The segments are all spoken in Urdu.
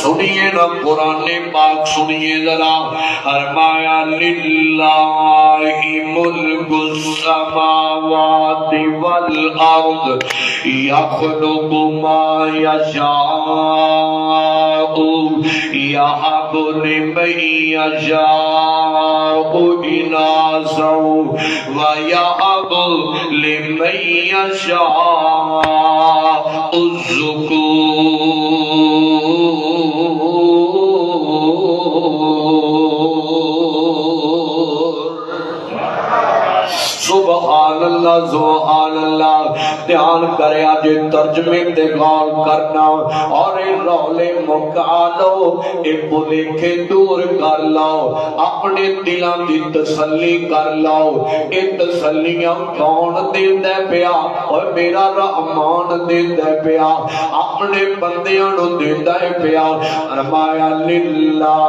سنیے نا قرآن پاک سنیے ذرا، فرمایا للہ ملک السماوات والارض یخلق ما یشاء یہب لمن یشاء اناثا ویہب لمن یشاء سبحان اللہ سبحان اللہ۔ دھیان کرے آجے ترجمے تے غور کرنا اور اے رولے مکا لو، اے بھلیکھے دور کر لو، اپنے دلان دی تسلی کر لو۔ اے تسلیاں کون دے دے پیا؟ اور میرا رحمان دے دے پیا، اپنے بندیاں نو دے دے پیا۔ فرمایا للہ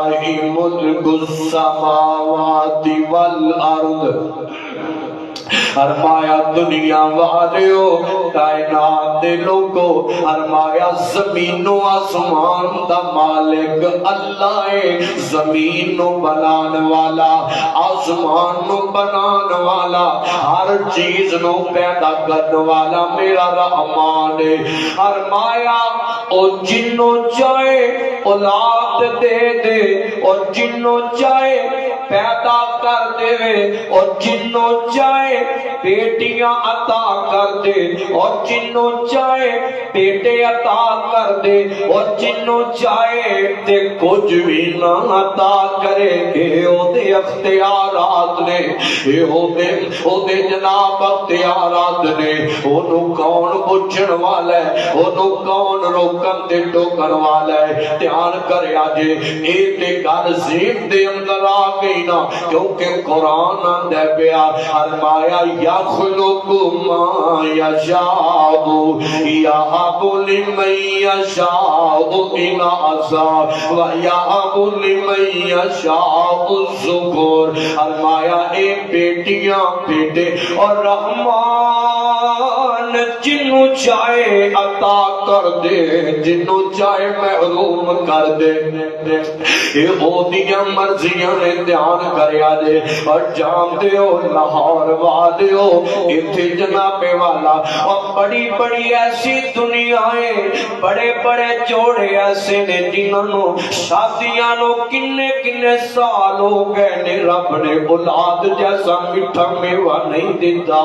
ملک السماوات والارض، فرمایا دنیا والیو کائنات دے لوگو، فرمایا زمین و آسمان دا مالک اللہ ہے۔ زمین نو بنان والا، آسمان نو بنان والا، ہر چیز نو پیدا کرنے والا میرا رحمان ہے۔ فرمایا او جنوں چاہے اولاد دے دے، اور جنوں چاہے پیدا کر دے، اور جنوں چاہے بیٹیاں عطا کر دے، اور جنوں چاہے بیٹے عطا کر دے، اور جنوں چاہے تے کچھ بھی نہ عطا کرے۔ اے او دے اختیارات نے، اے او دے جناب اختیارات نے۔ انہوں کون پوچھن والا ہے، انہوں کون روکن تے ٹوکن والا ہے؟ دھیان کرے آجے اے تے گل ذہن دے اندر آ گئی نا، کیونکہ قرآن اندر پیا فرمایا یخلق ما یشاء یہب لمن یشاء اناثا ویہب لمن یشاء الذکور۔ فرمایا اے بیٹیاں بیٹے اور رحمان جنوں چاہے عطا کر دے، جنوں چاہے محروم کر دے۔ اے او دیاں مرضیاں نے۔ دھیان کریا دے اور جام دیو لاہور والیو، اتھے جناب والا اور بڑی بڑی ایسی دنیایں، بڑے بڑے جوڑے ایسے نے جنہوں شادیاں نو کنے کنے سال ہو گئے نے، رب نے اولاد جیسا میٹھا میوہ نہیں دیتا،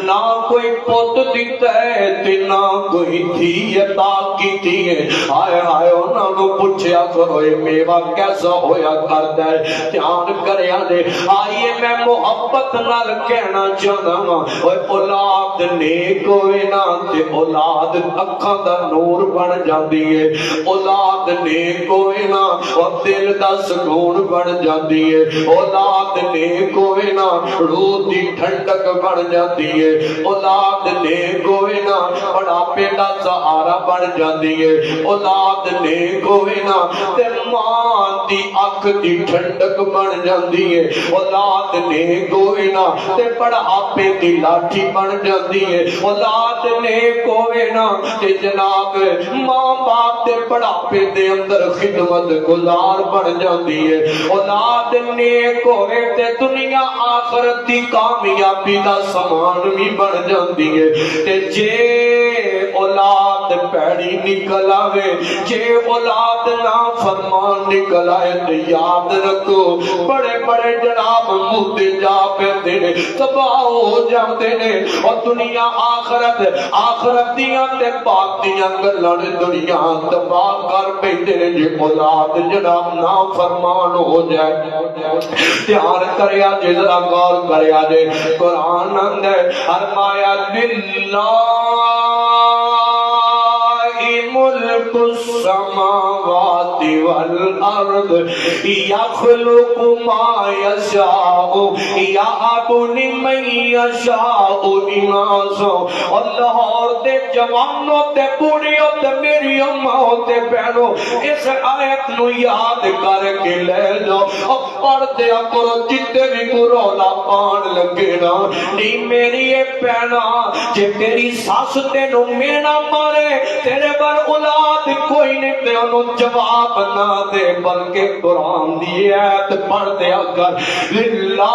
نہ کوئی پوت دیتا ہے تے نہ کوئی تھی عطا کی تھی ہے۔ آئے آئے انہوں نے پوچھیا کرو یہ میوہ کیسا ہویا کرتا ہے؟ دھیان کریا دے آئیے میں محبت نال کہنا چاہنا ہوں، اولاد نیک ہوئے نا تے اولاد اکھاں دا نور بن جاندی ہے، اولاد نیک ہوئے نا اور دل دا سکون بن جاندی ہے، اولاد نیک ہوئے نا روح دی ٹھنڈک بن جاندی ہے، اولاد نیک ہوئے نا بڑھاپے دا سہارا بن جاندی ہے، اولاد نیک ہوئے نا تے ماں دی اکھ دی ٹھنڈک بن جاندی ہے، اولاد نیک ہوئے نا تے بڑھاپے دی لاٹھی بن جاندی ہے، اولاد نیک ہوئے نا تے جناب ماں باپ تے بڑھاپے دے اندر خدمت گزار بن جاندی ہے، اولاد نیک ہوئے تے دنیا آخرت دی کامیابی دا سامان بھی بن جاندی ہے۔ تے جے اولاد پیڑی نکل آوے، جے اولاد نافرمان نکل آئے تے یاد رکھو بڑے بڑے جناب مودے جا پہتے نے، تباہ ہو جاتے نے، اور دنیا آخرت دیاں تے پاک دیاں گلن دنیا تباہ کر پہتے نے جے اولاد جناب نافرمان ہو جائے۔ دھیان کریا جے ذرا غور کریا جے قرآن اندر فرمایا للہ ملک السماوات والارض یخلق ما یشاء یہب لمن یشاء اناثا۔ اور لاہور دے جوانوں تے بوڑھیوں تے میری اماں تے بہنوں اس آیت نو یاد کر کے لے جاؤ اور پڑھ دیا کرو، جتے بھی کو رولا پان لگے نا نہیں میری بہنا، جے تیری ساس تینوں مینا مارے تیرے پر اولاد اولاد کوئی نہیں تے انہوں جواب نہ دے بلکہ قرآن دی آیت پڑھ دیا کر للہ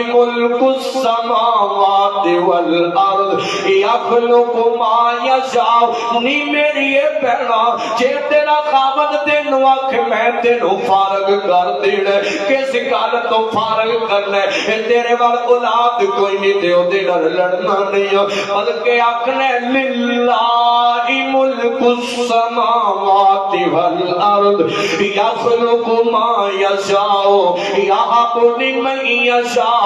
ملک السماوات والارض یخلق ما یشاء نی میری یہ پہنا جے تیرا خاوند تینوں آکھ میں تینوں فارغ کر دینا کس گل تو فارغ کرنا ہے تیرے وال اولاد کوئی نہیں تے او دے نال لڑنا نہیں بلکہ آکھنا للہ ملک السماوات والارض یخلق ما یشاء یہب لمن یشاء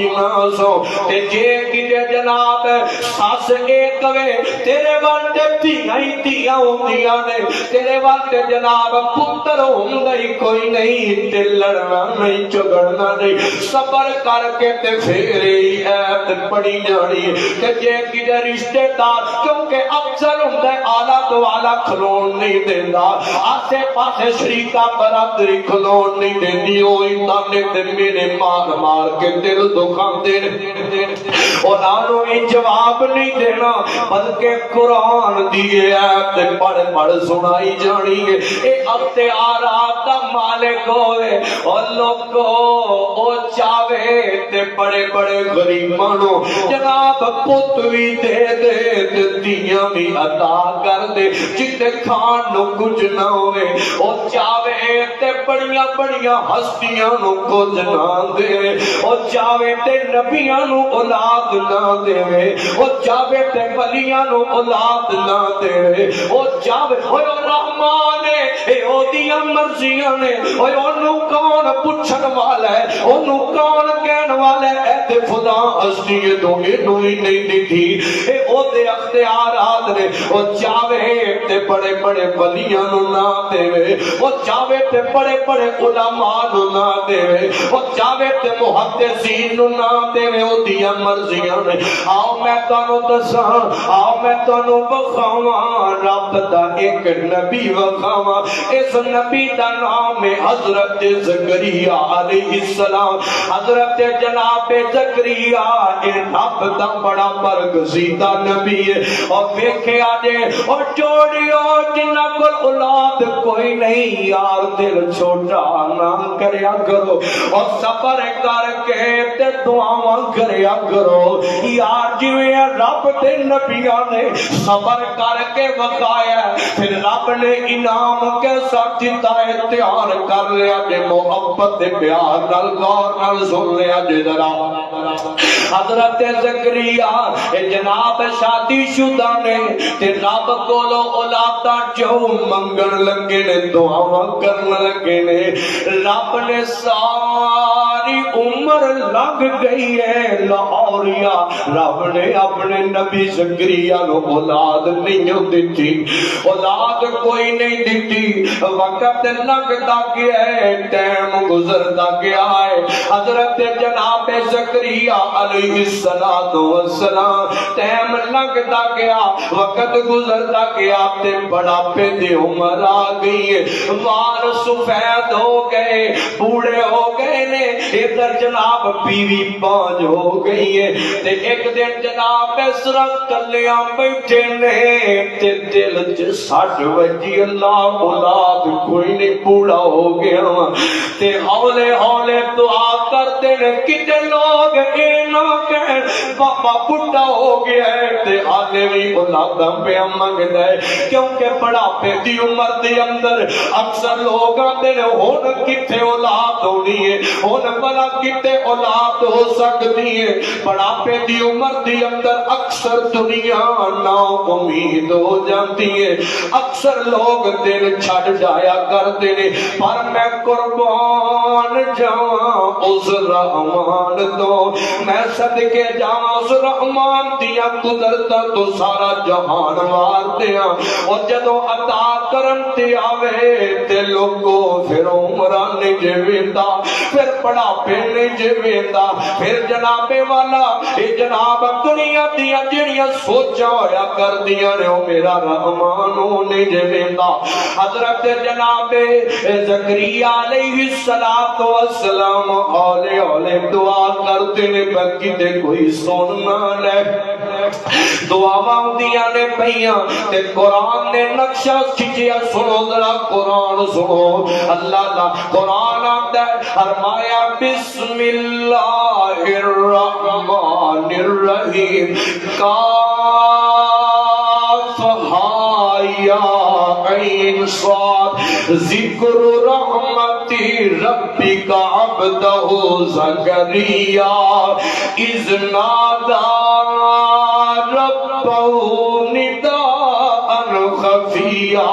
اناسا تے جے کتے جناب ساس ایک وے تیرے وانٹے دھیاں ہی دھیاں ہوندیاں نے تیرے وانٹے جناب پتر ہوندا ہی کوئی نہیں تے لڑنا نہیں جھگڑنا نہیں صبر کر کے تے پھر ہی ایت پڑھی جانی کہ جے کتے رشتے دار کیونکہ افضل ہوندا ہے آلہ تو آلہ کھلون نہیں دیندا آسے پاسے شریکہ برادری کھلون نہیں دیندی ہوئی تانے تے میرے مار مار کے دل دکھان دے اور آنو ہی جواب نہیں دینا بلکہ قرآن دیئے آیت پڑھ پڑھ سنائی جانی گے اے اختیارات دا مالک ہوئے اور لوگوں او چاہے تے بڑے بڑے غریبانوں جناب پتوی دے دے دیاں بھی عطا کر دے جتے کھان نو کچھ نہ ہوئے او چاہے تے بڑیاں بڑیاں ہستیاں نو کچھ نہ دے او چاہے تے نبیاں نو اولاد نہ دے او چاہے تے ولیاں نو اولاد نہ دے او چاہے ہوئے رحمان اے او دیاں مرضیاں نے اوے انہوں کون پوچھن والا ہے انہوں کون کہن والا ہے اے تے خدا ہستی تو انہوں ہی نہیں دیتی اے او دے اختیارات نے او چاہے تے بڑے بڑے ولیاں نو نہ دے او چاہے تے بڑے بڑے علماء نو نہ دے او چاہے تے محدثین نو نہ دے او دیاں مرضیاں نے آؤ میں تانوں دساں آؤ میں تانوں بخاواں رب دا ایک نبی وکھاواں اس نبی دا نام ہے حضرت زکریا علیہ السلام حضرت جناب زکریا اے رب دا بڑا برگزیدہ نبی ہے اور ویکھے آجے اور جوڑیو جنہ کل اولاد کوئی نہیں یار دل چھوٹا نہ کریا کرو اور صبر کر کے تے دعاواں کریا کرو یار جویں رب تے نبیاں نے صبر کر کے وقایا پھر رب نے انعام کے ساتھ دیتا ہے تیار کر لیا جے محبت دے پیار نال غور نال سن لیا جے ذرا حضرت زکریا جناب شادی شدہ نے تے رب کولو اولاداں جو منگن لگے نے دعاواں کرن لگے نے رب نے ساری عمر لگ گئی ہے لاہوریا رب نے اپنے نبی زکریا نو اولاد نہیں دیتی اولاد کوئی نہیں دیتی وقت لگتا گیا ہے ٹائم گزرتا گیا ہے حضرت جناب زکریا علیہ السلام ٹائم لگتا گیا وقت گزرتا گیا تے بڑا پہ دی عمر آ گئی ہے وال سفید ہو گئے بوڑھے ہو گئے نے ادھر جناب بیوی پانچ ہو گئی ہے تے ایک دن جناب اس رنگ کلیاں بیٹھے نے تے دل چ سٹ وجی اللہ اولاد کوئی نہیں بوڑھا ہو گیا تے ہولے ہولے دعا کرتے نے کتے لوگ اے نہ کہن بابا بڑھا ہو گیا ہے تے آلے بھی اولاداں پہ منگدا ہے کیونکہ بڑھاپے دی عمر دے اندر اکثر لوگ آندے نے ہن کتے اولاد ہونی ہے ہن بلا کتے اولاد ہو سکتی ہے بڑھاپے دی عمر دے اندر اکثر دنیا نا امید ہو جاتی ہے اکثر لوگ دل چھڑ جایا کرتے نے پر میں قربان جاواں اس رحمان تو میں صدقے جاواں اس رحمان دیا قدرت تو سارا جہان وار دیا اور جدو عطا کرن تے آوے تے لوگو پھر عمران نہیں جیویندا پھر بڑھاپے نہیں جیویندا پھر جناب والا اے جناب دنیا دیا جڑیاں سوچا ہویا کر دیا نے او میرا رحمان نہیں جیویندا حضرت جناب زکریا علیہ السلام اولیاء ہولے دعا کرتے نے بکتے کوئی سن نہ لے دعاواں ہوندیاں نے پئیاں تے قرآن نے نقشہ کھچیا سنو ذرا قرآن سنو اللہ دا قرآن آتا ہے فرمایا بسم اللہ الرحمن الرحیم کاف ہا یا عین صاد ذکر رحمتی ربک عبدہ زکریا اذ نادى ربه نداء خفيا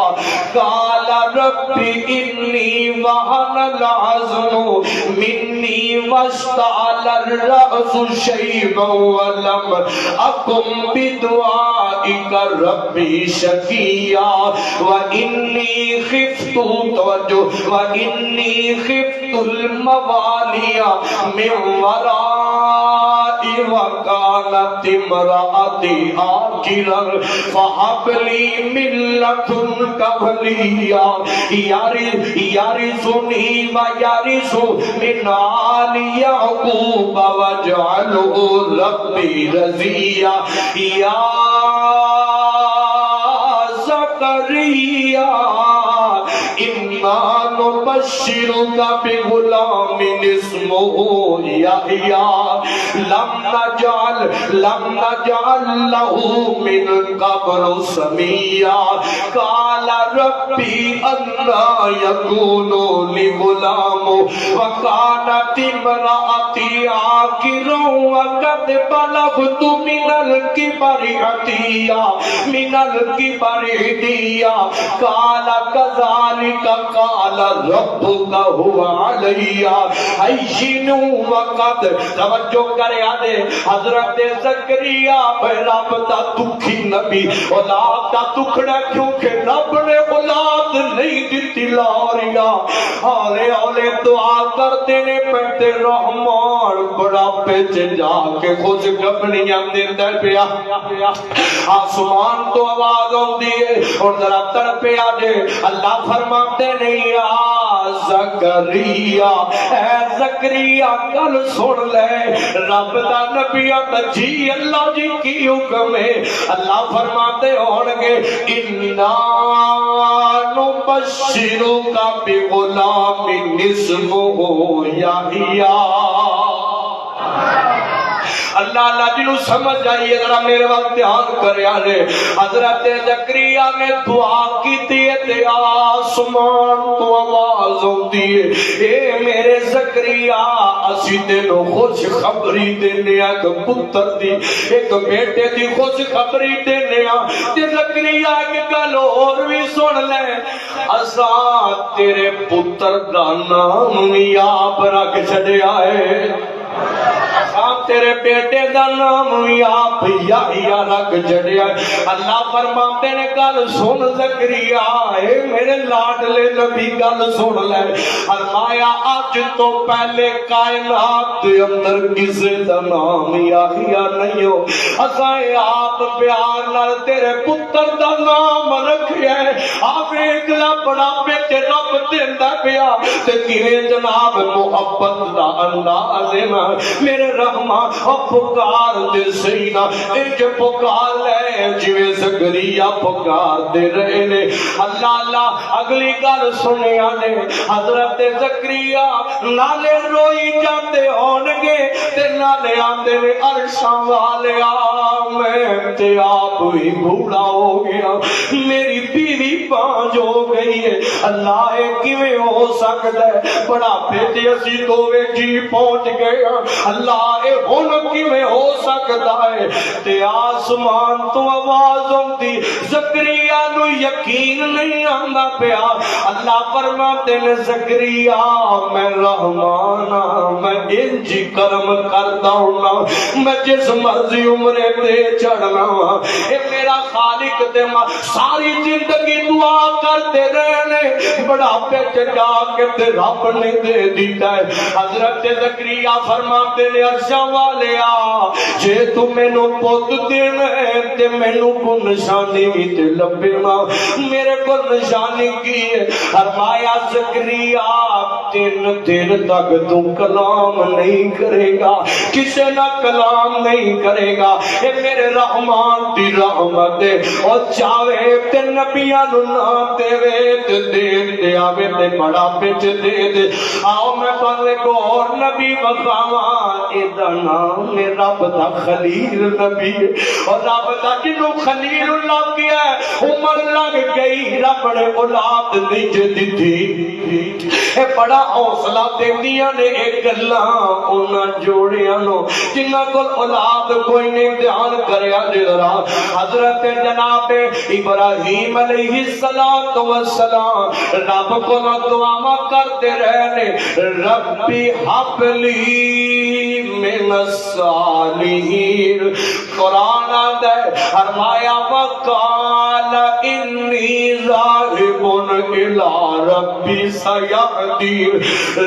قال رب إني وهن العظم مني واشتعل الرأس شيبا ولم أكن بدعائك ربي شقيا وإني خفت الموالي من ورائي وكانت امرأتي عاقرا فهب لي من لدنك وليا يرثني ويرث من آل يعقوب واجعله ربي رضيا يا زكريا إنا نبشرك بغلام اسمه يحيى لم نجعل له من قبل سميا قال ربي أنى يكون لي غلام وكانت امرأتي عاقرا وقد بلغت من الكبر عتيا قال كذلك قال ربك هو علي هين وقد توجہ کرے آدے حضرت زکریا رب دا دکھی نبی اولاد دا دکھڑا کیونکہ رب نے اولاد نہیں دیتی لاریا ہولے ہولے دعا کرتے نے پہتے رحمان بڑا پیچ جا کے خوش گبنیاں دیندہ پیا آسمان تو آواز ہوندی ہے اور ذرا تڑپے آدے اللہ فرماتے نہیں زکریا اے زکریا کل سن لے رب دا نبی آتا جی اللہ جی کی حکم ہے اللہ فرماتے ہونگے اِنَّا نُبَشِّرُكَ بِغُلَامٍ اسْمُهُ یحییٰ اللہ اللہ جنہوں سمجھ آئیے ذرا میرے وقت دھیان کرے آنے حضرت زکریا نے دعا کی دیئے تے آسمان تو آواز ہوتی ہے اے میرے زکریا اسی تینوں خوش خبری دینے ایک پتر دی ایک بیٹے دی خوش خبری دینے تے زکریا کے گل اور بھی سن لے اساں تیرے پتر دا نام یاب رکھ چھڑے آئے آپ تیرے بیٹے دا نام آپ یحییٰ رکھ جڑیا اللہ فرماتے نے گل سن زکریا اے میرے لاڈلے نبی گل سن لے فرمایا آج تو پہلے کائنات دے اندر کسی دا نام یحییٰ نہیں ہو اسائے آپ پیار نال تیرے پتر دا نام رکھیا ہے آپ اگلا بڑا بیٹے رب دیندہ پیا تے کیویں جناب محبت دا انداز ہے میرے رحمان پکار دے سینا ایک پکار لے جویں زکریا پکار دے رہے نے اللہ اللہ اگلی گل سنے آنے حضرت زکریا نالے روئی جاتے ہونگے تے نالے آندے نے عرشاں والے میں تے آپ ہی بھوڑا ہو گیا میری بیوی پانچ ہو گئی ہے اللہ کیویں ہو سکتا ہے بڑا بیٹے اسی دوویں جی پہنچ گیا اللہ ہن کیویں ہو سکتا ہے تے آسمان تو آواز ہوندی زکریا نو یقین نہیں آندا پیا اللہ فرماتے نے زکریا میں رحمان میں انج کرم کردا ہوں میں جس مرضی عمرے تے چڑھنا اے میرا خالق تے ساری زندگی دعا کرتے رہنے بڑا بڑھاپے جا کے تے رب نے دے دیتا ہے. حضرت زکریا فرماتے نے عرشاں والیا جے تو مینوں پوت دینا ہے تے مینوں کو نشانی بھی تے لبے نا. میرے کو نشانی کی ہے؟ فرمایا زکریا 3 دن تک تو کلام نہیں کرے گا, کسے نہ کلام نہیں کرے گا. اے میرے رحمان دی رحمت ہے اور چاہے تے نبیاں نو نہ دے تے دے آوے تے بڑا پچ دے دے. آؤ میں تھانوں کو اور نبی بخاواں. اے دا نام ہے رب دا خلیل نبی اور رب دا جنوں خلیل اللہ کیا ہے عمر لگ گئی رب نے اولاد نہیں دتی. اے بڑا حوصلہ دیندیاں نے اے گلاں انہاں جوڑیاں نو جنہاں کول اولاد کوئی نہیں. دھیان کریا ذرا حضرت جناب ابراہیم علیہ السلام رب کو دعا کرتے رہنے ربی حب لی من الصالحین. قرآن آتا ہے فرمایا وقال انی ذاہب الی ربی سیہدین.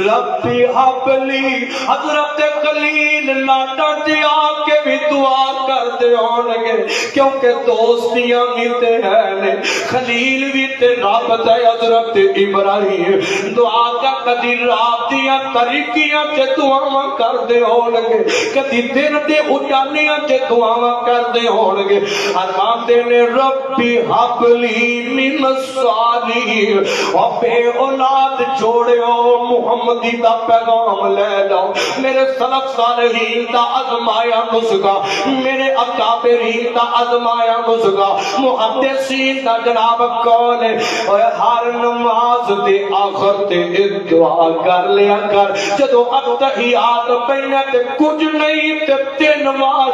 ربی حب لی حضرت خلیل لاٹا دیا کے بھی دعا کرتے ہونگے کیونکہ دوستیاں بھی تے ہیں خلیل بھی تے رب تے. حضرت ابراہیم دعا کا کدی رات دیاں طریقیاں تے دعاواں کردے ہونگے کدی دن دے اجانیاں تے دعاواں کردے ہونگے. ارمان دے نے ربی حب لی من الصالحین. اور بے اولاد جوڑیو محمدی دا پیغام لے جاؤ. میرے سلف صالحین دا آزمایا نسخہ, میرے اکابرین دا آزمایا نسخہ, محدثین دا جناب کون ہے. ہر نماز دے آخر تے دعا کر لیا کر جدو اتحیات پہنے تے کچھ نہیں تے 3 بار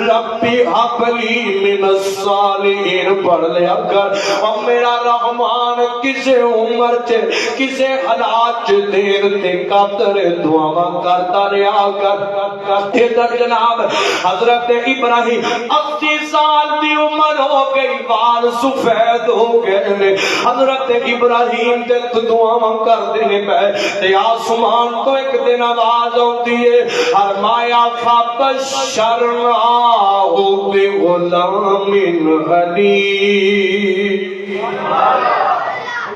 ربی حب لی من الصالحین پڑھ لیا کر. اور میرا رحمان کسے عمر چے کسے حالات چے دیر تے قطر دعا کرتا رہا کر. ادھر جناب حضرت ابراہیم 80 سال دی عمر ہو گئی بال سفید ہو گئے. حضرت ابراہیم تے دعاواں کردے نے پے تے آسمان تو ایک دن آواز آتی ہے فرمایا فبشرناہ بغلام حلیم.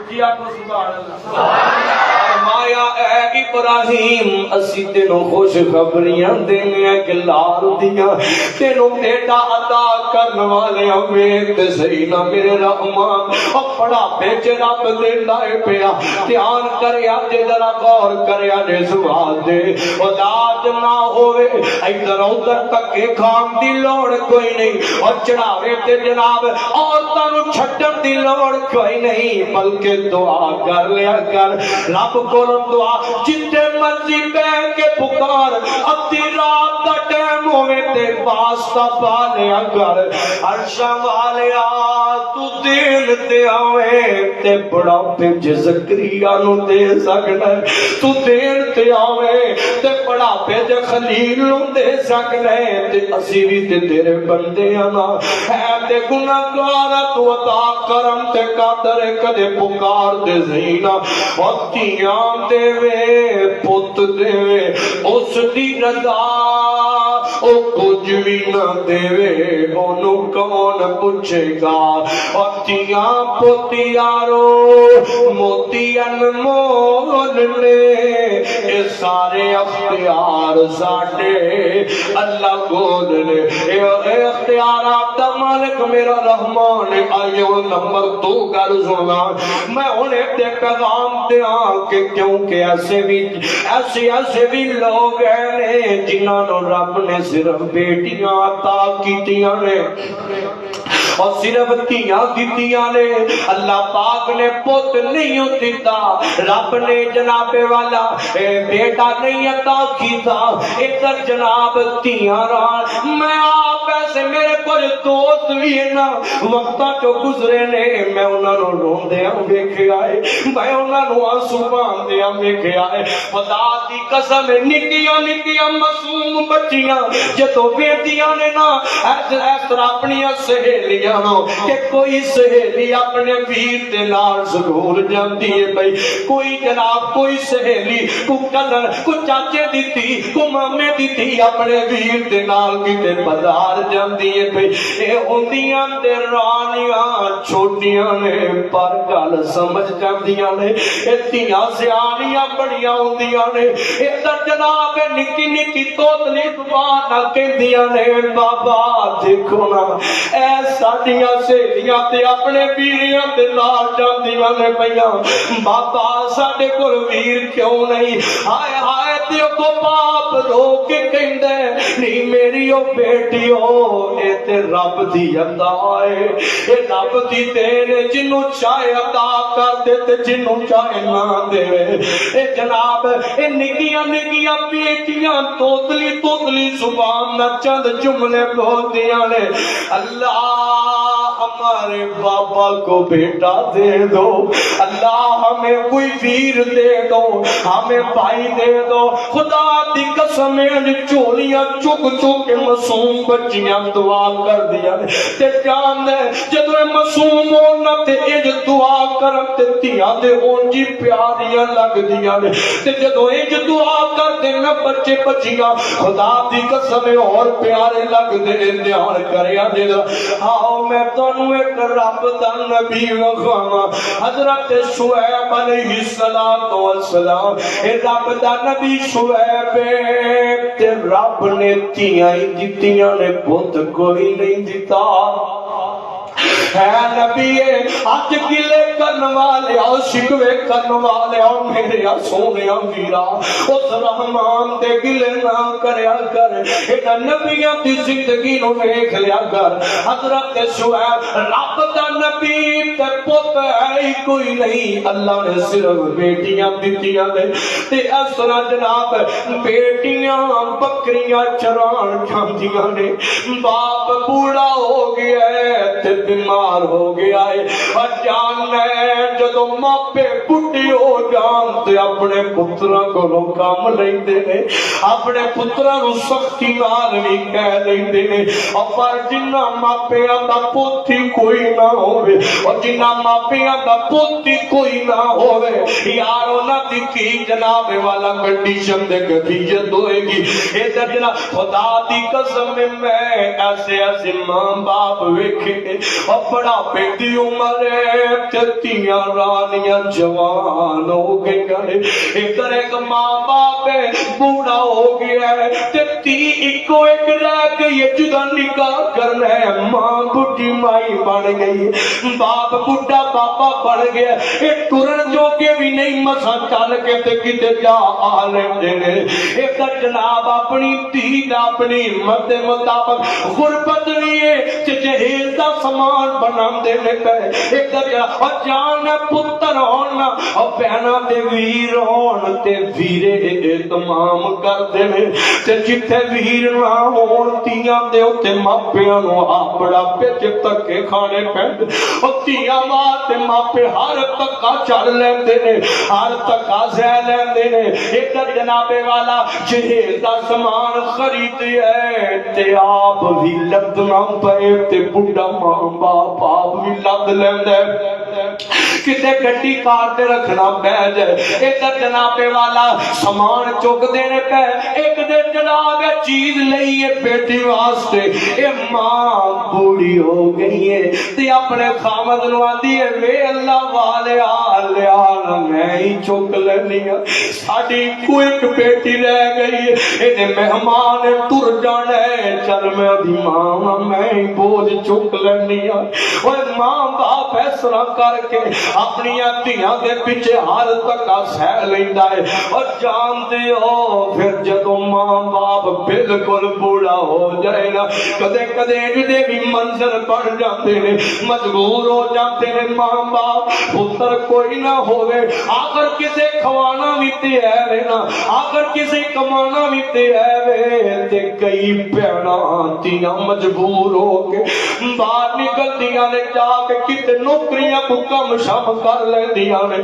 سبحان اللہ. فرمایا اے ابراہیم اسی تینوں خوش خبریاں دینے کہ لال دیاں تینوں بیٹا عطا کرن والے ہمیں تے صحیح نہ میرے رحمان. اپنا بیچ رب دے لائے پیا دھیان کریا جے ذرا غور کریا جے سوال دے اولاد نہ ہوئے ادھر ادھر تکے کھان دی لوڑ کوئی نہیں اور چڑھاوے تے جناب عورتاں نو چھڈن دی لوڑ کوئی نہیں بلکہ دعا کر لیا کر. رب کو دعا جتنے مرضی بہ کے پکار ادھی رات دا ٹائم ہوے تے واسطہ پا لیا کر. عرشاں والیا تو دین تے آوے تے بڑا پج زکریا نو دے سکنا. تو دین تے آوے تے بڑا پج خلیل نو دے سکنا. تے اسی بھی تے تیرے بندے نا ہے تے گناہگار تو عطا کرم تے قادر کدے پکار دے زینا اور تیاں دے وے پت دے وے اس دی رضا او کچھ بھی نہ دے وے انہوں کون پوچھے گا. اور تیاں پتیارو موتی انمول نے اے سارے اختیار ساڑے اللہ گول نے اے اختیارات دا مالک میرا رحمان. آئیو نمبر 2 کر سنا میں انہیں تے پیغام دیا کہ کیونکہ ایسے بھی لوگ ہیں جنہاں نو رب نے صرف بیٹیاں عطا کیتیاں نے اور صرف تیاں دتیاں نے. اللہ پاک نے پوت نہیں دیتا. رب نے جناب والا بیٹا نہیں عطا کیتا. ادھر جناب تیاں رہا میں آپ ایسے میرے کچھ دوست بھی نا وقتاں چو گزرے نے میں انہاں نوں روندیاں ویکھیا ہے میں انہاں نوں آنسو بہاندیاں ویکھیا ہے خدا دی قسم نکیاں نکیاں معصوم بچیاں جدوں ویندیاں نے نا اس طرح اپنی سہیلیاں کہ کوئی سہیلی اپنے ویر دے نال سکول جاندی ہے بھائی کوئی جناب کوئی سہیلی کو کزن کو چاچے دی تھی کو مامے دی تھی اپنے ویر دے نال کتے بازار جاندی ہے بھائی اے ہوندیاں تے رانیاں چھوٹیاں نے پر گل سمجھ جاندیاں نے اے تیاں سیانیاں بڑیاں ہوندیاں نے اے تے جناب نکی نکی توتلی زبان نال کہندیاں نے بابا دیکھو نا اے ساڈیاں سہیلیاں تے اپنے ویریاں دے نال جاندیاں نے پیاں بابا ساڈے کول ویر کیوں نہیں ہائے ہائے تے کو باپ رو کے کہندے نہیں میری او بیٹی او اے تے رب دی عطا ہے اے رب دی دین جنوں چاہے عطا کر دے تے جنوں چاہے نہ دے اے جناب اے نکیاں نکیاں بیٹیاں توتلی توتلی زبان نہ چند جملے بولدیاں نے اللہ ہمارے بابا کو بیٹا دے دو اللہ ہمیں کوئی ویر دے دو ہمیں بھائی دے دو خدا دی قسم چولیاں چک چک کے معصوم بچیاں دعا کر دیا تے جان دے جدوں معصوم ہونا تے انج دعا کرن تے تیاں دے اونجی پیاریاں لگ دیاں نے تے جدوں انج دعا کر دے نا بچے بچیاں خدا دی قسم اور پیارے لگ دے دھیان کریا جے آؤ میں تانوں ایک رب دا نبی وکھاواں حضرت شعیب علیہ السلام اے رب دا نبی شعیب تے رب نے تیاں ہی دتیاں نے بت کوئی نہیں دتا ہے نبی اج گلے کرن والے او شکوے کرن والے او میرے سونیا ویرا اس رحمان دے گلے نہ کریا کر اے نبیاں دی زندگی نو ویکھ لیا کر حضرت شعیب رب دا نبی تے پتر ہے کوئی نہیں اللہ نے صرف بیٹیاں دتیاں نے تے اس طرح جناب بیٹیاں بکریاں چران جاندیاں نے باپ بوڑھا ہو گیا ہے تے بیمار ہو گیا ہے اور جان ہے جدو ماپے بڈھے ہو جان تے اپنے پتراں کولوں کام لیندے نے اپنے پتراں نوں سختی نال وی کہہ لیندے نے اور پر جنہ ماپیاں دا پوتی کوئی نہ ہوے اور جنہ ماپیاں دا پوتی کوئی نہ ہوے یار انہاں دی کی جناب والا کنڈیشن تے کیفیت ہوے گی اے جناب خدا دی قسم میں ایسے ایسے ماں باپ ویکھے اور بڑا پیٹی عمر تیاں رانیاں جوان ہو گئی ادھر ایک ماں باپ بوڑھا ہو گیا ہے تی ایکو ایک رہ گئی جدا نکاح کرنا ہے ماں بڈھی مائی بن گئی باپ بڈھا پاپا بن گیا یہ ٹرن جو کے بھی نہیں مسا چل کے تے کتے جا آ لیندے نے ایک جناب اپنی دھی دا اپنی ہمت دے مطابق غربت نہیں ہے جہیز دا سامان بنا دے لے ایک جگہ اور جان پتر ہونا اور بہنا دے ویر ہون تے ویرے تمام کر دے تے جتھے ویر نہ ہون تیاں دے تے ماپیاں نو اپڑا پچ تکے کھانے پیندے او تیاں ماں تے ماپے ہر تکا چل لیندے نے ہر تکا زہ لیندے نے ایک جناب والا جہیز دا سامان خریدے تے آپ بھی لدنا پے تے بڈھا ماں باپ آپ بھی لد لیندے کتے گڈی کار تے رکھنا پے جائے ایک جناب والا سامان چک دینے پے ایک دن جناب چیز لئیے بیٹی واسطے اے ماں بوڑھی ہو گئی ہے تے اپنے خامد نو آندی ہے وے اللہ والے آلیا میں ہی چک لینیا ساڈی کوئی ایک بیٹی رہ گئی ہے اینے مہمان ٹر جانا ہے چل میں دی ماں میں ہی بوجھ چک لینیا اوے ماں باپ ایسا کر کے اپنی دھیاں دے پیچھے ہر دھکا سہ لیندا ہے اور جانتے ہو پھر جدوں ماں باپ بالکل بوڑھا ہو جائے نا کدے کدے جدے بھی منظر بڑھ جاتے ہیں مجبور ہو جاتے ہیں ماں باپ پتر کوئی نہ ہوئے آخر کسے کھوانا بھی تے ہے نا آخر کسے کمانا بھی تے ہے تے کئی بہناں تیاں مجبور ہو کے باہر نکلدیاں نے جا کے کتے نوکریاں کو کم شام کر لیندیاں نے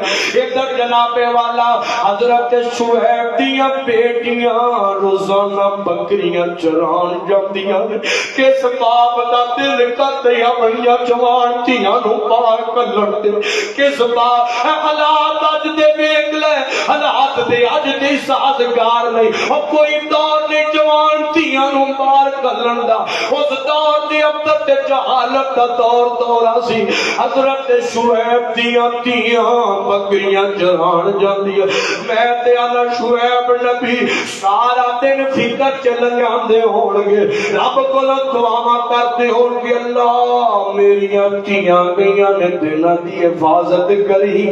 ادھر جناب والا حضرت شعیب دیاں بیٹیاں روزانہ بکریاں چران جاندیاں نے کس باپ دا دل کرتے اپنیاں جوان تیاں نو باہر کلن تے کس باپ حالات اج دے ویکھ لے حالات دے اج دے سازگار نہیں اور کوئی دور نہیں جوان تیاں نو باہر کلن دا اس دور دے اندر تے جہالت دا دورا سی حضرت شعیب دیاں تیاں بکریاں چران جاندیاں میں تے انا شعیب نبی سارا دن فکر چل جاندے ہون گے رب کول دعاواں کردے ہون گے اللہ میریاں تیاں گئیاں نے دلاں دی حفاظت کری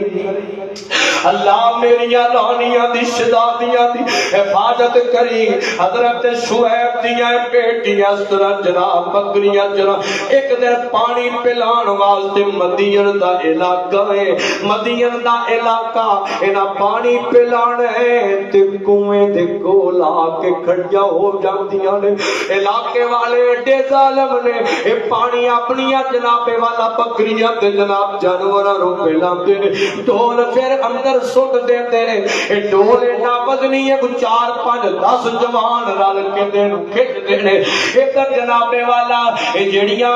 اللہ میریاں لانیاں دی شدادیاں دی حفاظت کری حضرت شعیب دیاں بیٹیاں اس طرح جناب بکریاں جناب ایک دن پانی پلان واسطے مدین دا علاقہ ہے مدین دا علاقہ انہاں پانی پلان ہے تے کنویں دے کول آ کے کھڑیاں ہو جاندیاں نے علاقے والے ایڈے ظالم نے اے پانی اپنیاں جناب والا بکریاں تے جناب جانوراں نوں پلاندے نے ڈول پھر اندر سٹ دیندے نے اے ڈول ایڈا وزنی ہے کوئی 4 5 10 جوان رل کے دین کھچ دے نے ادھر جناب والا اے جڑیاں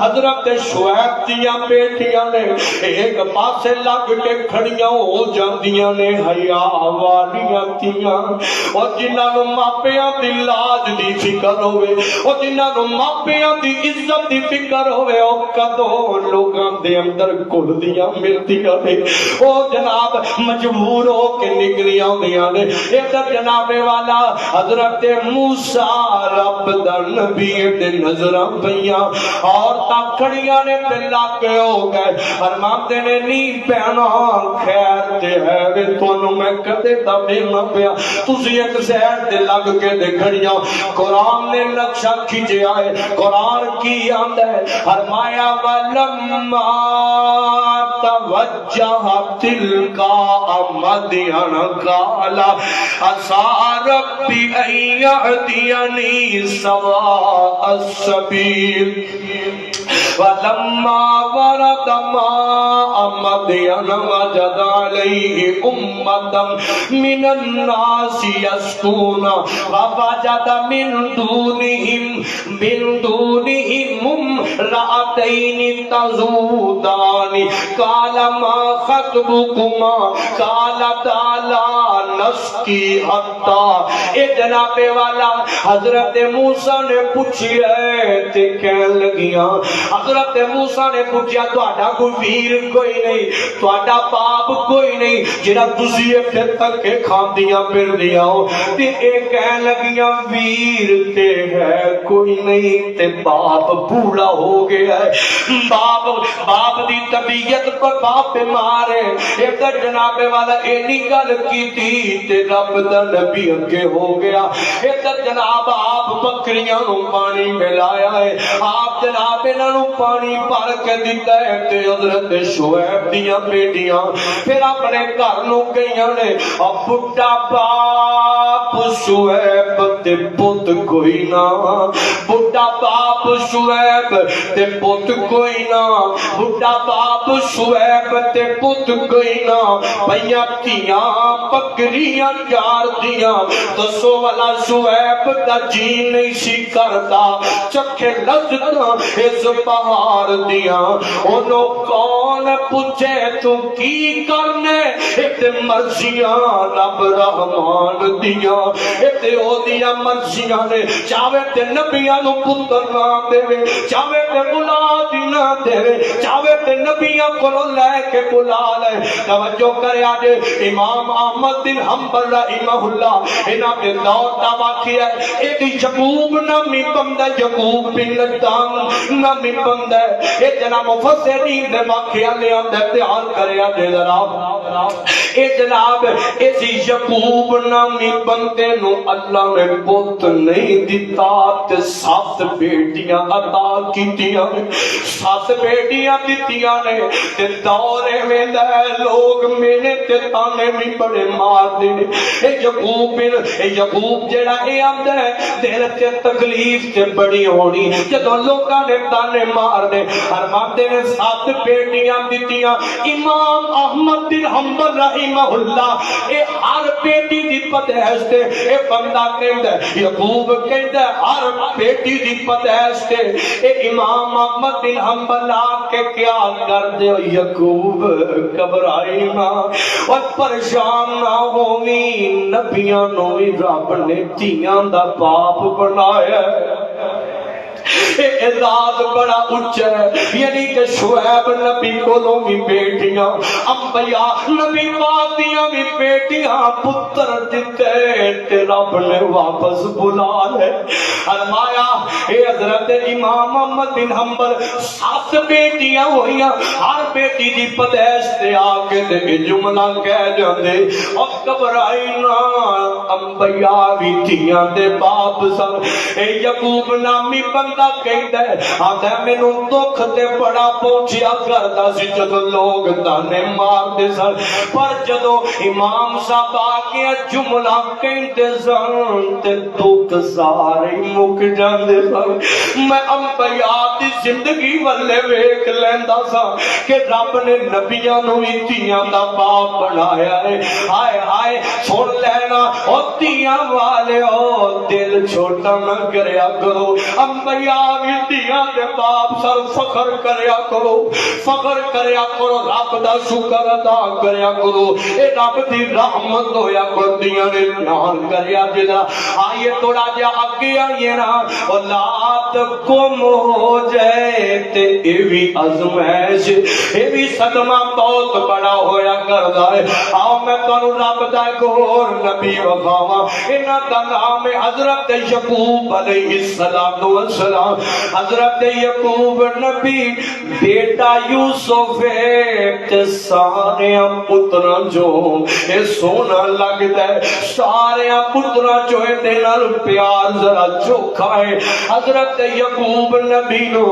حضرت شعیب دیاں بیٹیاں نے ایک پاسے لگ کے کھڑیاں ہو جاندیاں نے حیا والیاں تیاں اور جنہاں نوں ماپیاں دی لاج دی فکر ہوے اور جنہاں نوں ماپیاں دی عزت دی فکر ہوے او کدوں لوکاں دے اندر گھل دیاں ملدیاں نے او جناب مجبور ہو کے نکلی آندیاں نے ادھر جناب والا حضرت موسیٰ رب دا نبی دے نظراں پیاں عورتاں کھڑیاں نے تے لاگے ہو گئے فرماندے نے نہیں پینا خیر تے ہے وے تانوں میں کدے دا نہ پیا تسی ایک سائڈ تے لگ کے تے کھڑیاں قرآن نے نقشہ کھینچیا ہے قرآن کی آندا ہے فرمایا ولما توجہ تلقا مدین قال عسى ربي ان يهديني سواء السبيل ولما ورد ماء مدين وجد عليه أمة من الناس يسقون ووجد من دونهم امرأتين تذودان قال ما خطبكما قالتا لا نسقي حتى اے جناب والا حضرت موسیٰ نے پوچھیا تے کہن لگیاں حضرت موسیٰ نے پوچھا تہاڈا کوئی ویر کوئی نہیں تہاڈا باپ کوئی نہیں جڑا تسی ایتھے تک کے کھاندیاں پھردیاں ہو تے اے کہن لگیاں ویر تے ہے کوئی نہیں تے باپ بوڑھا ہو گیا ہے باپ دی طبیعت پر باپ بیمار ہے ادھر جناب والا اینی گل کیتی تے رب دا نبی اگے ہو گیا ادھر جناب آپ بکریاں نوں پانی پلایا ہے آپ جناب انہاں نوں پانی بھر کے دیتا ہے تے حضرت شعیب دیاں بیٹیاں پھر اپنے گھر نوں گئیاں نے اور بڈھا باپ شعیب تے پت کوئی نہ بڈھا باپ شعیب تے پت کوئی نہ بڈھا باپ شعیب تے پت کوئی نہ بھیا تیاں بکریاں یار دیاں دسو والا شعیب دا جی نہیں سی کرتا چکھے لذتاں اس پہاڑ دیاں انہوں کون پوچھے تو کی کرنے تے مرضیاں رب رحمان دیاں تے او دیاں مرضیاں نے چاہے تے نبیاں نو پتر نام دے چاہے تے اولاد نہ دے چاہے تے نبیاں کو لے کے بلا لے توجہ کریا جے امام احمد بن حنبل رحمہ اللہ انہاں دے دور دا واقعہ ہے. ایک یعقوب نامی بندہ یعقوب بن لدان نامی بندہ اے جناب مفسرین دے واقعہ لے آندے دھیان کریا جے ذرا. اے جناب اس یعقوب نامی بندے نو اللہ نے پت نہیں دیتا تے 7 بیٹیاں عطا کیتیاں. 7 بیٹیاں دتیاں نے تے دورے میں لوگ مینے تے تانے بھی بڑے مار دے. اے یعقوب جڑا اے آندا ہے دل تے تکلیف تے بڑی ہونی جدوں لوکاں نے تانے مار دے. فرماتے نے 7 بیٹیاں دتیاں. امام احمد بن حنبل رحمہ اللہ اے ہر بیٹی دی پتیش تے اے بندہ کہندا ہے یعقوب کہندا ہے ہر بیٹی دی پتیش تے اے امام احمد بن حنبل کے کیا کر دے یعقوب گھبرائی نہ اور پریشان نہ ہوویں. نبیاں نو رب نے دھیاں دا باپ بنایا اعزاز بڑا اچھا ہے. یعنی کہ شعیب نبی کولوں بھی بیٹیاں انبیاء نبی پاک دیاں بھی بیٹیاں پتر دتے تے رب نے واپس بلا لے. فرمایا اے حضرت امام احمد بن حنبل 7 بیٹیاں ہوئیاں ہر بیٹی دی پتیش تے آ کے تے جملہ کہہ جاندے او گھبرائی نہ انبیاء بھی دھیاں دے باپ سن. اے یعقوب نامی بندہ کہندا ہے آندا مینوں دکھ تے بڑا پہنچیا کردا سی جدوں لوگ تانے ماردے سن پر جدوں امام صاحب آ کے جملہ کہندے سن تے دکھ سارے مک جاندے سن. میں انبیاء دی زندگی والے ویکھ لیندا سا کہ رب نے نبیاں نو وی دھیاں دا باپ بنایا ہے. ہائے ہائے سن لینا او دھیاں والے او دل چھوٹا نہ کریا کرو. انبیاء بھی دھیاں دے باپ سر فخر کریا کرو فخر کریا کرو رب دا شکر ادا کریا کرو. اے رب دی رحمت ہویا کردیاں نے نان کریا جدا. آئیے تھوڑا جا اگے آئیے نا اولاد گم ہو جائے تے اے بھی ازمائش اے بھی صدمہ بہت بڑا ہویا کردا ہے. آؤ میں تانوں رب دا ایک اور نبی وکھاواں. انہاں دا نام ہے حضرت یعقوب علیہ السلام. حضرت یعقوب نبی بیٹا یوسف تے سارے پتراں جو اے سونا لگدا ہے سارے پتراں جو دے نال پیار ذرا چوکھا ہے. حضرت یعقوب نبی نو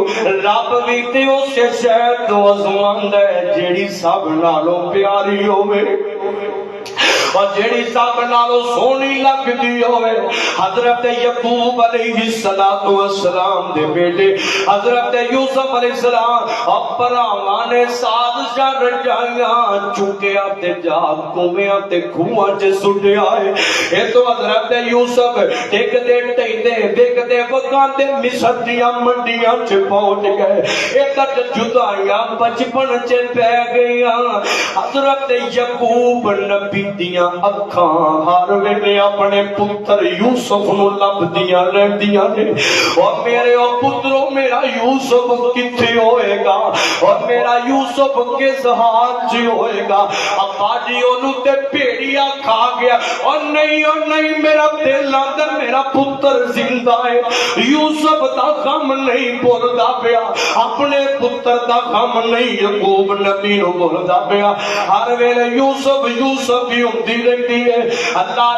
رب وی تے اس شے تو آزماندا ہے جیڑی سب نالوں پیاری ہوے اور جیڑی سب نالوں سونی لگدی ہوے. حضرت یعقوب علیہ السلام دے بیٹے حضرت یوسف علیہ السلام اپراواں نے سازشاں رچائیاں چکیا تے جا کویاں تے کھواں چ سٹیا ہے. اے تو حضرت یوسف ٹکدے ٹیندے دیکھدے وکاندے مصر دیاں منڈیاں چ پہنچ گئے. اے تک جدائیاں بچپن چ پہ گئیاں. حضرت یعقوب نبی دیاں اکھاں ہر ویلے اپنے پتر یوسف نو لبدیاں رہندیاں نے. اور میرے او پترو میرا یوسف کتھے ہوئے گا اور میرا یوسف کس حال چ ہوئے گا. ابا جی اونوں تے بھیڑیا کھا گیا. اور نہیں میرا دل اندر میرا پتر زندہ ہے. یوسف دا غم نہیں بھولدا پیا اپنے پتر دا غم نہیں یعقوب نبی نو بھولدا پیا. ہر ویلے یوسف ہی ہوندی رہتی ہے. اللہ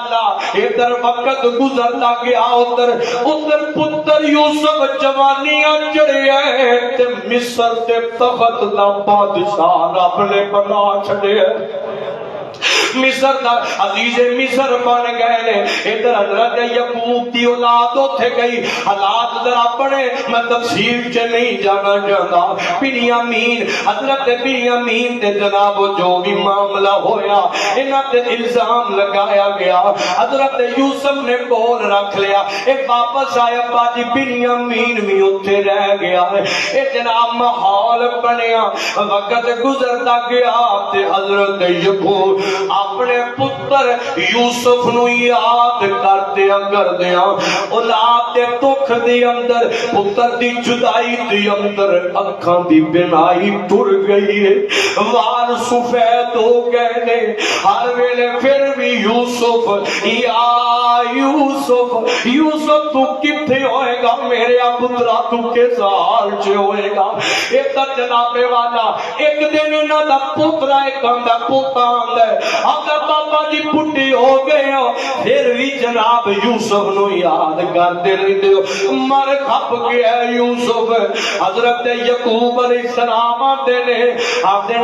ادھر وقت گزرتا گیا ادھر پتر یوسف جوانیاں چڑھیا ہے تے مصر تے تخت دا بادشاہ رب نے بنا چھڑیا. مصر دا عزیز مصر بن گئے نے. ادھر حضرت یعقوب دی اولاد اوتھے گئی. حالات ذرا بڑے میں تفصیل چ نہیں جانا چاہتا. بنیامین حضرت بنیامین تے جناب جو بھی معاملہ ہویا انہاں تے الزام لگایا گیا. حضرت یوسف نے کول رکھ لیا. ایک واپس آیا باجی بنیامین بھی اوتھے رہ گیا ہے. اے جناب ماحول بنیا وقت گزرتا گیا تے حضرت یعقوب اپنے پتر یوسف نو یاد کردیا اولاد دے دکھ دے اندر پتر دی جدائی دے اندر اکھاں دی بینائی ٹر گئی ہے وال سفید ہو گئے نے ہر ویلے پھر بھی یوسف یا یوسف یوسف تو کتھے ہوئے گا میرے پترا تو کس حال چ ہوئے گا ایک جناب والا ایک دن انہاں دا پترا ایک آندا پوتا آندا آندا بابا جی بڈھے ہو گئے ہو پھر بھی جناب یوسف نو یاد کرتے رہتے ہو مر کھپ گیا یوسف حضرت یعقوب علیہ السلام آتے نے آتے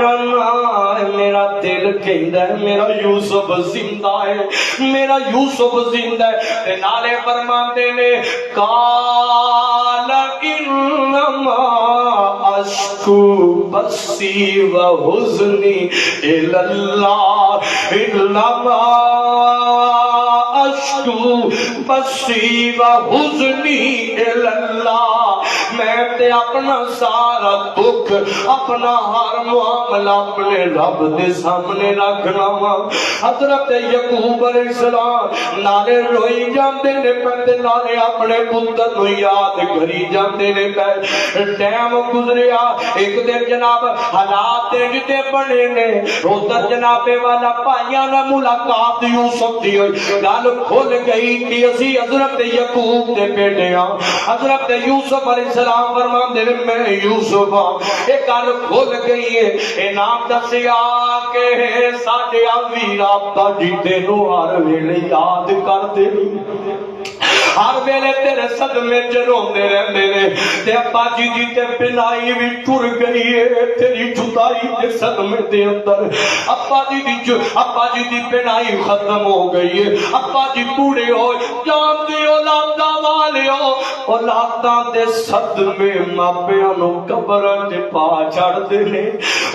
میرا دل کہندا ہے میرا یوسف زندہ ہے میرا یوسف زندہ ہے تے نالے فرماتے نے قال انما اشکو بسی و حزنی الی اللہ انما اشکو بسی و حزنی الی اللہ میں تے اپنا سارا دکھ اپنا ہر معاملہ اپنے رب دے سامنے رکھنا وا حضرت یعقوب علیہ السلام نالے روئی جاندے نے پے نالے اپنے پتر نو یاد کری جاندے نے پے ٹائم گزریا ایک دن جناب حالات جتے بنے نے ادھر جناب والا بھائیاں نال ملاقات یوسف دی ہوئی گل کھل گئی کہ اسی حضرت یعقوب دے بیٹے ہاں حضرت یوسف علیہ السلام فرماندے نے میں یوسف ہاں اے گل کھل گئی ہے اے نام دسیا کہ ساڈے ویرا تاڈی تینو ہر ویلے یاد کردے ہر ویلے تیرے صدمے چ روندے رہندے نے تے ابا جی دی تے بینائی وی ٹر گئی ہے تیری جدائی دے صدمے دے اندر ابا جی دی بینائی ختم ہو گئی ہے ابا جی بوڑھے ہو جان دی اولاداں والیو اولاداں دے صدمے ماپیاں نو قبراں تے پا چھڑدے نے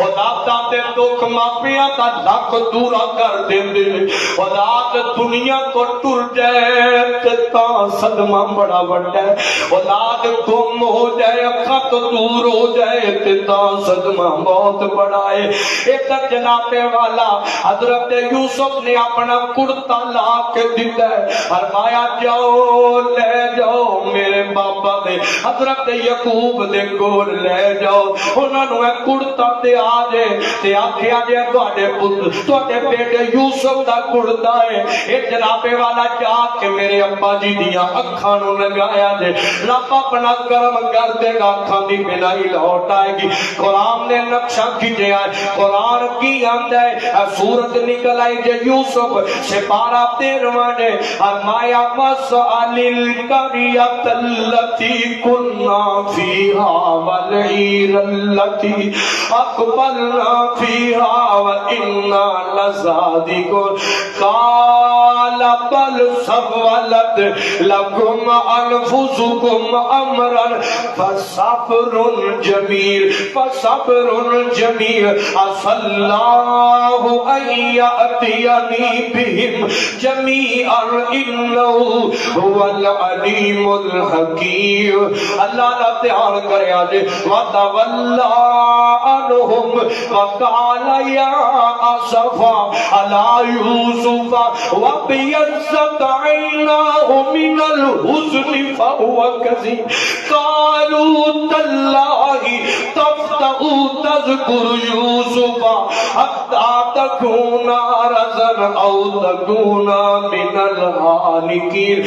اولاداں دے دکھ ماپیاں دا لکھ دورا کر دیندے نے اولاد دنیا تو ٹر جائے تے تاں صدمہ بڑا بڑا ہے اولاد گم ہو جائے اکھاں تو دور ہو جائے تے تاں صدمہ بہت بڑا ہے ایک جناب والا حضرت یوسف نے اپنا کرتا لا کے دیتا ہے فرمایا جاؤ لے جاؤ میرے بابا دے حضرت یعقوب دے کول لے جاؤ انہاں نو کرتا تے آ جائے تے آکھیا جے تواڈے پتر تواڈے بیٹے یوسف دا کرتا ہے اے جناب والا جا کے میرے ابا جی دیاں اکھاں نو لگایا جے رب اپنا کرم کر دے گا اکھاں دی بینائی لوٹ آئے گی قرآن نے نقشہ کھینچیا ہے قرآن کی آندا ہے سورت نکل آئی جے یوسف سپارہ 13واں نے فرمایا وَاسْأَلِ الْقَرْيَةَ الَّتِي كُنَّا فِيهَا وَالْعِيرَ الَّتِي أَقْبَلْنَا فِيهَا وَإِنَّا لَصَادِقُونَ قَالَ بَلْ سَوَّلَتْ لَكُمْ أَنفُسُكُمْ أَمْرًا فَصَبْرٌ جَمِيلٌ عَسَى اللَّهُ أَن يَأْتِيَنِي بِهِمْ جَمِيعًا إِنَّهُ هُوَ الْعَلِيمُ الْحَكِيمُ اللہ کا دھیان کرے آجے وَتَوَلَّى عَنْهُمْ وَقَالَ يَا أَسَفَىٰ عَلَىٰ يُوسُفَ وَابْيَضَّتْ عَيْنَاهُ مِنَ الْحُزْنِ فَهُوَ كَظِيمٌ قَالُوا تَاللَّهِ تَفْتَأُ تَذْكُرُ يُوسُفَ حَتَّىٰ تَكُونَ أَرْزًا أَوْ تَكُونَ مِنَ الْهَالِكِينَ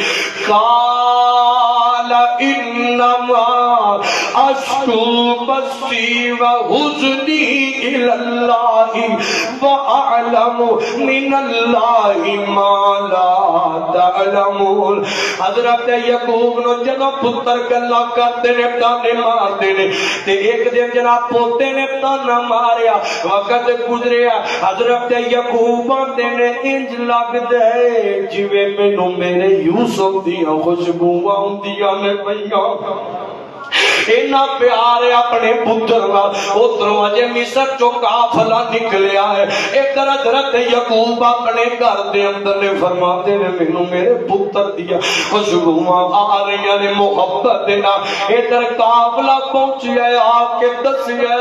قَالَ إِنَّمَا أَشْكُو بَثِّي وَحُزْنِي إِلَى اللَّهِ وَأَعْلَمُ مِنَ اللَّهِ مَا لَا تَعْلَمُونَ حضرت یعقوب نو جدو پتر گلا کرتے نے تانے مارتے نے تے ایک دن جناب پوتے نے تانا ماریا وقت گزریا حضرت یعقوب آتے نے انج لگ دے جویں مینوں میرے یوسف دیاں خوشبوواں ہوندیاں نے پئیاں اینا پیار ہے اپنے پتر کا. ادھروں اجے مصر چوں قافلہ نکلیا ہے. ادھر حضرت یعقوب اپنے گھر دے اندر نے فرماتے نے مینوں میرے پتر دیا خوشبوواں آ رہی نے محبت نال. ادھر قافلہ پہنچیا آ کے دسیا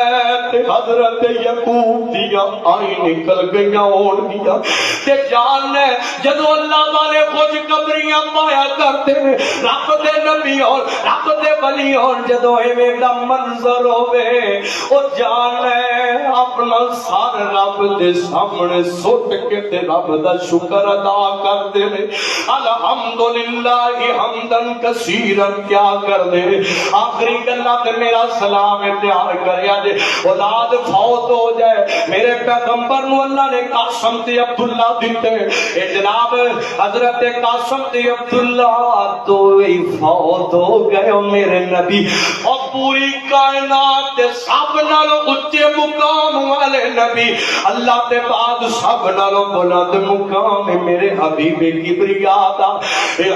تے حضرت یعقوب دیا آئی نکل گئیاں ہون گیا. تے جان نے جدو اللہ والے خوش قبریاں پایا کرتے ہیں رب دے نبی اور رب دے ولی اور جدو ایویں دا منظر ہوے او جان نے اپنا سر رب دے سامنے سٹ کے تے رب دا شکر ادا کرتے ہیں. الحمدللہ حمدن کثیرا کیا کر دے. آخری گلا تے میرا سلام تیار کریا جے. اولاد فوت ہو جائے میرے پیغمبر نو اللہ نے قاسم تے عبداللہ دیتے. اے جناب حضرت قاسم تے عبداللہ تو ہی فوت ہو گئے میرے نبی. اور پوری کائنات تے سب نالوں اونچے مقام والے نبی اللہ تے بعد سب نالوں بلند مقام ہے میرے حبیب کبریا دا.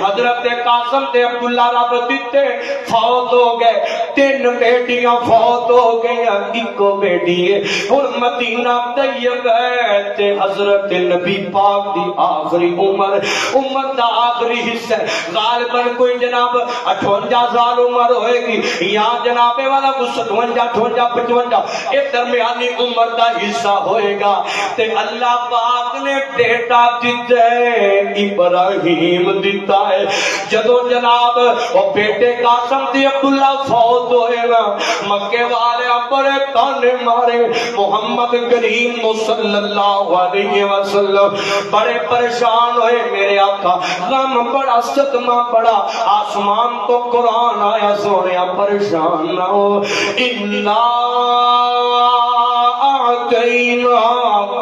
حضرت قاسم تے عبداللہ رب دیتے فوت ہو گئے. 3 بیٹیاں فوت ہو گئی ایکو بیٹی ہے اور مدینہ طیب ہے تے حضرت نبی پاک دی آخری عمر دا آخری حصہ غالباً کوئی جناب 58 سال عمر ہوئے گی یا جناب والا 57 58 55 ایک درمیانی عمر دا حصہ ہوئے گا. تے اللہ پاک نے بیٹا دیتا ہے ابراہیم دیتا ہے. جدو جناب وہ بیٹے قاسم تے عبداللہ فوت ہوئے نا مکے والے بڑے تانے مارے. محمد کریم صلی اللہ علیہ وسلم بڑے پریشان ہوئے. میرے آقا غم بڑا صدمہ بڑا آسمان تو قرآن آیا سونے پریشان نہ ہو.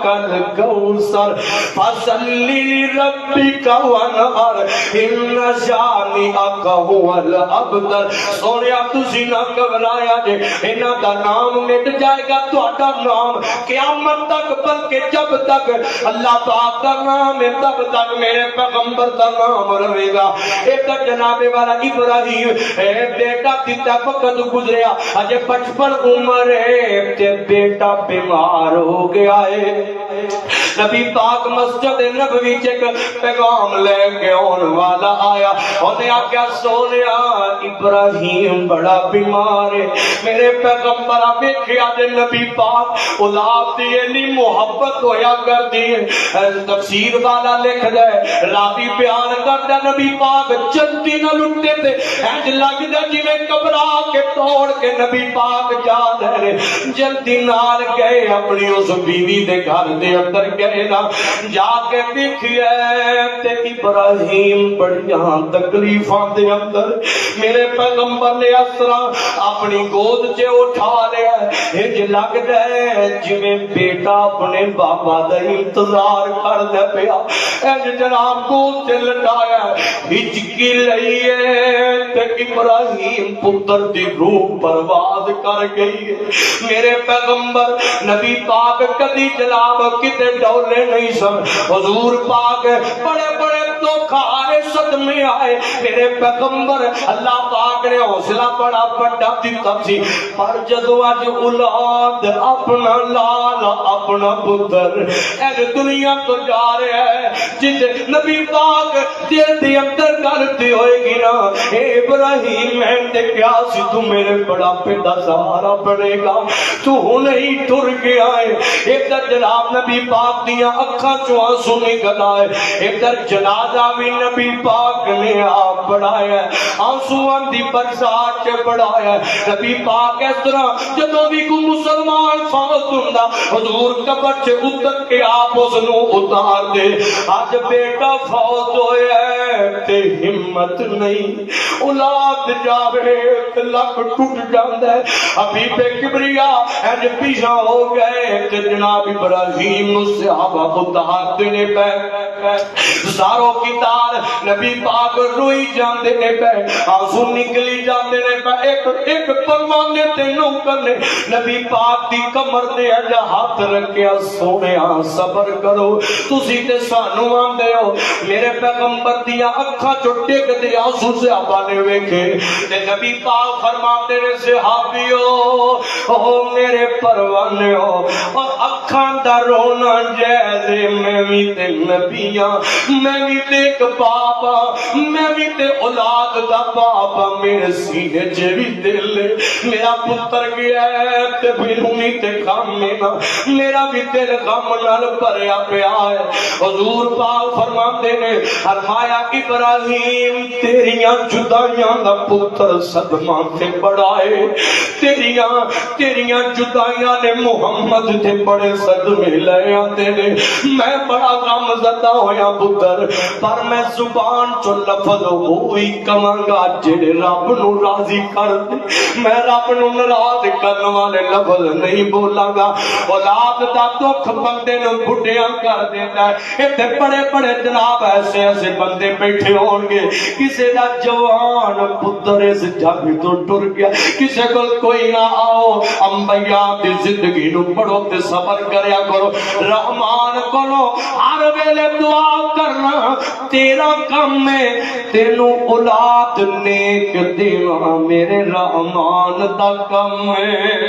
کل کوثر فصلی ربک وانحر ان شانئک هو الابتر. سونیا تسی نہ گھبرایا جے انہاں دا نام مٹ جائے گا تہاڈا نام قیامت تک بلکہ جب تک اللہ پاک دا نام ہے تب تک میرے پیغمبر دا نام رہے گا. ایک جناب والا ابراہیم بیٹا دیتا وقت گزریا اجے 55 عمر ہے تے بیٹا بیمار ہو گیا ہے. نبی پاک مسجد نبوی چ پیغام لے کے آن والا آیا. انہیں آکھیا سونیا ابراہیم بڑا بیمار ہے. میرے پیغمبر ویکھیا تے نبی پاک اولاد دی اتنی محبت ہویا کرਦੀ ہے. تفسیر والا لکھ دے راوی بیان کردا نبی پاک جلدی نہ لٹے تے انج لگدا جویں گھبرا کے توڑ کے نبی پاک جا رہے. جلدی نال گئے اپنی اس بیوی دے گھر دے اندر گئے نا جا کے دیکھئے تے ابراہیم بڑیاں تکلیفاں دے اندر. میرے پیغمبر نے اسرا اپنی گود چ اٹھا لیا. انج لگدا ہے جویں بیٹا اپنے بابا دا انتظار کردا پیا. انج جناب گود تے لٹایا ہچکی لئیے تے ابراہیم پتر دی روح پرواز کر گئی ہے. میرے پیغمبر نبی پاک کدی جناب کتے ڈولے نہیں سن. حضور پاک بڑے بڑے دکھ آئے صدمے آئے. میرے پیغمبر اللہ پاک نے حوصلہ بڑا بڑا دیتا سی. پر جدو اج اولاد اپنا لال اپنا پتر اے دنیا تو جا رہا ہے جس نبی پاک دل دے اندر کرتی ہوئے گی نا اے ابراہیم میں نے کیا سی تو میرے بڑھاپے دا سہارا بنے گا تو نہیں ٹر گیا ہے. ایک در جناب نبی پاک دیا اکھاں چوں آنسو نکل آئے. ایک در جنازہ بھی نبی پاک نے آپ بڑھایا ہے آنسواں دی برسات چ بڑھایا ہے. نبی پاک اس طرح جدوں بھی کوئی مسلمان فوت ہوندا حضور قبر چ اتر کے آپ اس نو اتار دے. اج بیٹا فوت ہویا ہے تے ہمت نہیں اولاد جاوے تے لک ٹوٹ جاندا ہے. حبیب کبریا اج پیچھا ہو گئے تے جناب ابراہیم نو صحابہ اتارتے نے پے زاروں کی تار نبی پاک روئی جاندے نے پہ آنسو نکلی جاندے نے پہ ایک پروانے تے نوکر نے نبی پاک دی کمر دے اجا ہاتھ رکھیا سونیا صبر کرو تسی تے سانو آندے ہو میرے پیغمبر دیا اکھاں چو ٹک دے آنسو صحابہ نے ویکھے تے نبی پاک فرماتے نے صحابیو او میرے پروانے ہو اور اکھاں دا رونا جیسے میں بھی تے نبیاں میں بھی تے ایک بابا میں بھی تے اولاد دا بابا میرے سینے چ بھی دل میرا پتر گیا ہے تے بھنونی تے غم نا میرا بھی دل غم نال بھریا پیا ہے حضور پاک فرماندے نے فرمایا ابراہیم تیریاں جدائیاں دا پتر صدمہ تے بڑا ہے تیریاں جدائیاں نے محمد تے بڑے صدمے لے آتے نے میں بڑا غم زدہ ہویا پتر پر میں زبان چو لفظ ہوئی کمانگا جڑے رب نو راضی کر دے میں رب نو ناراض کرنے والے لفظ نہیں بولاں گا اولاد دا دکھ بندے نو بڈھیاں کر دیتا ہے ایتھے بڑے بڑے جناب ایسے بندے بیٹھے ہون گے کسے دا جوان پتر اس جگ تو ٹر گیا کسے کو کوئی نہ آؤ انبیاء دی زندگی نو پڑھو تے صبر کریا کرو رحمان کولو ہر ویلے دعا کرنا تیرا کم ہے تینو اولاد نیک دینا میرے رحمان دا کم ہے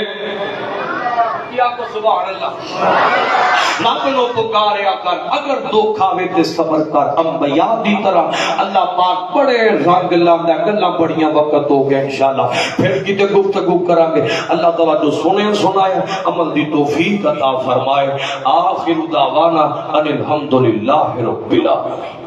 کیا کو سبحان اللہ رب نو پکاریا کر اگر دکھ آوے تے صبر کر انبیاء دی طرح اللہ پاک بڑے رنگ لاندا گلاں بڑیاں وقت ہو گیا انشاءاللہ پھر کتے گفتگو کران گے اللہ تعالیٰ جو سنایا عمل دی توفیق عطا فرمائے آخر دعوانا ان الحمدللہ رب العالمین